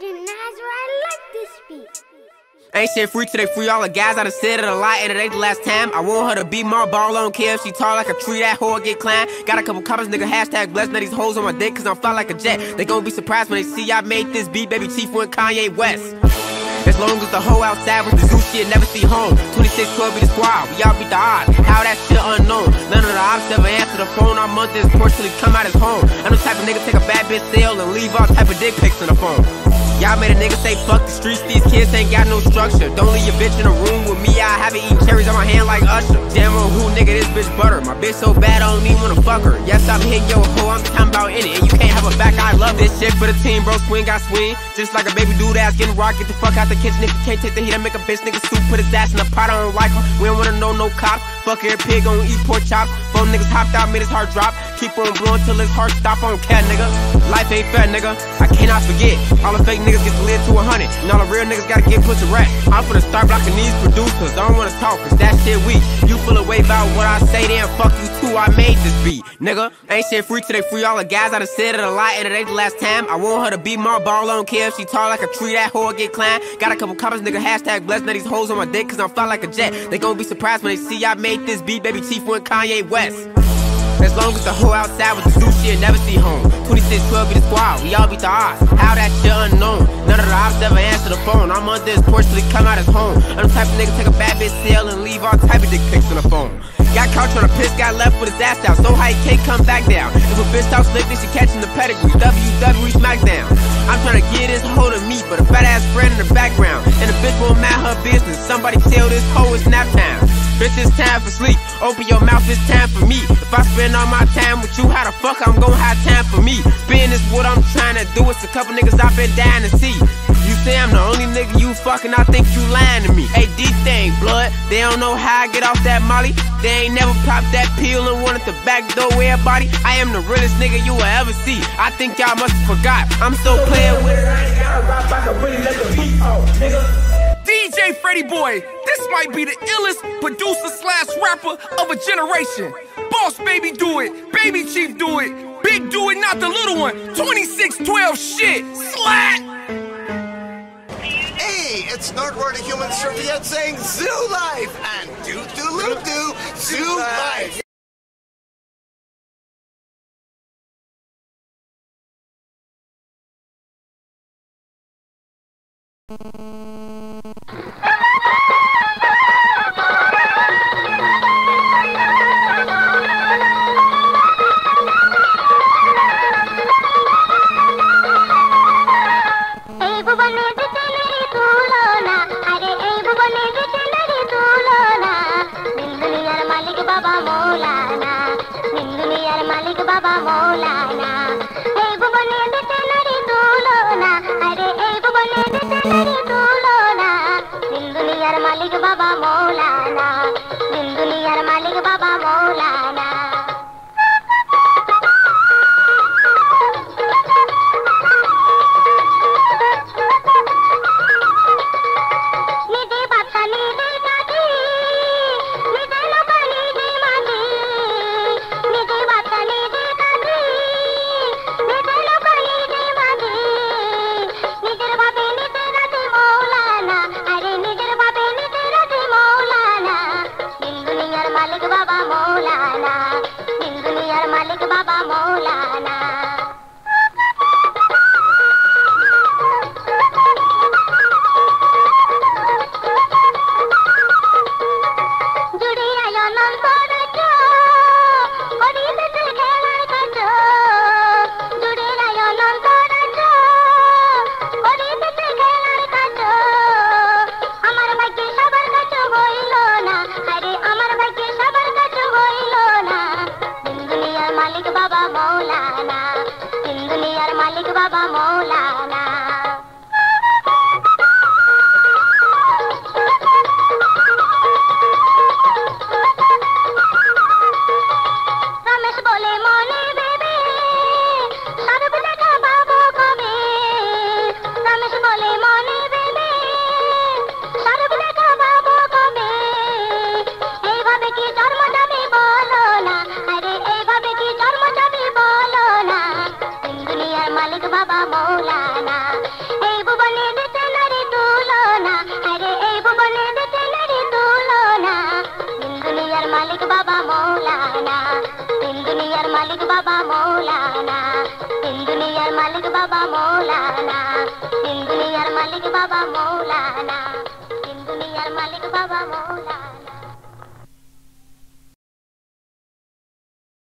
I like this beat. Ain't shit free till they free all the guys. I done said it a lot and it ain't the last time. I want her to be more ball, I don't care if she tall like a tree, that whore get climbed. Got a couple comments, nigga, hashtag blessed. Now these hoes on my dick cause I'm fly like a jet. They gon' be surprised when they see I made this beat, baby Chief went Kanye West. As long as the hoe outside with the zoo shit, never see home. 2612 be the squad, we all beat the odds. How that shit unknown. None of the ops ever answer the phone. Our month is Porsche till he come out his home. I'm the type of nigga take a bad bitch sale and leave all type of dick pics in the phone. Y'all made a nigga say fuck the streets, these kids ain't got no structure. Don't leave your bitch in a room with me, I have it eating cherries on my hand like Usher. Damn on who, nigga, this bitch butter. My bitch so bad I don't even wanna fuck her. Yes, I'm hitting your hoe, I'm talking about in it. And you can't have a back, I love this shit for the team, bro. Swing, got swing. Just like a baby dude ass getting rock, get the fuck out the kitchen. If you can't take the heat, I make a bitch nigga soup, put his ass in the pot, I don't like him. We don't wanna know no cops. Fuck every pig gon' eat pork chops. 4 niggas hopped out, made his heart drop. Keep on blowing till his heart stop, I don't care, nigga. Life ain't fair, nigga. I cannot forget. All the fake niggas get to live to 100. And all the real niggas gotta get put to rest. I'm finna start blocking these producers. I don't wanna talk, cause that shit weak. You feel away about what I say, then fuck you too. I made this beat, nigga. Ain't shit free till they free all the guys. I done said it a lot and it ain't the last time. I want her to be more ball, I don't care if she tall like a tree, that whore get climbed. Got a couple comments, nigga, hashtag blessed. Now these hoes on my dick cause I'm fly like a jet. They gon' be surprised when they see I made this beat, baby Chief went Kanye West. As long as the hoe outside with the zoo shit, never see home. 2612 be the squad, we all beat the odds. How that shit unknown. None of the ops ever answer the phone. I'm under his porch till he come out his home. I'm the type of nigga take a bad bitch sale and leave all type of dick pics on the phone. Got caught trying to piss, got left with his ass out. So high he can't come back down. If a bitch talk slick, then she catching the pedigree. WWE Smackdown. I'm trying to get this hoe to me, but a fat ass friend in the background. And the bitch won't mind her business. Somebody tell this hoe it's nap time. Bitch, it's time for sleep. Open your mouth, it's time for me. If I spend all my time with you, how the fuck I'm gon' have time for me? Being is what I'm trying to do. It's a couple niggas I've been dying to see. You say I'm the only nigga you fucking, I think you lying to me. AD thing, blood. They don't know how I get off that molly. They ain't never popped that pill and wanted to backdoor everybody. I am the realest nigga you will ever see. I think y'all must have forgot. I'm so playing with it. I ain't gotta rap, I can really let the beat out, nigga. DJ Freddy Boy, this might be the illest producer slash rapper of a generation. Boss Baby do it, Baby Chief do it, Big do it, not the little one. 2612 shit, slat! Hey, it's Nerdword, a human serviette saying Zoo Life! And doo-doo-loo-doo, Zoo Life! Baba Maulana, hey মালিক বাবা মৌলানা, তিন দুনিয়ার মালিক বাবা মৌলানা, তিন দুনিয়ার মালিক বাবা মৌলানা, তিন দুনিয়ার মালিক বাবা মৌলানা।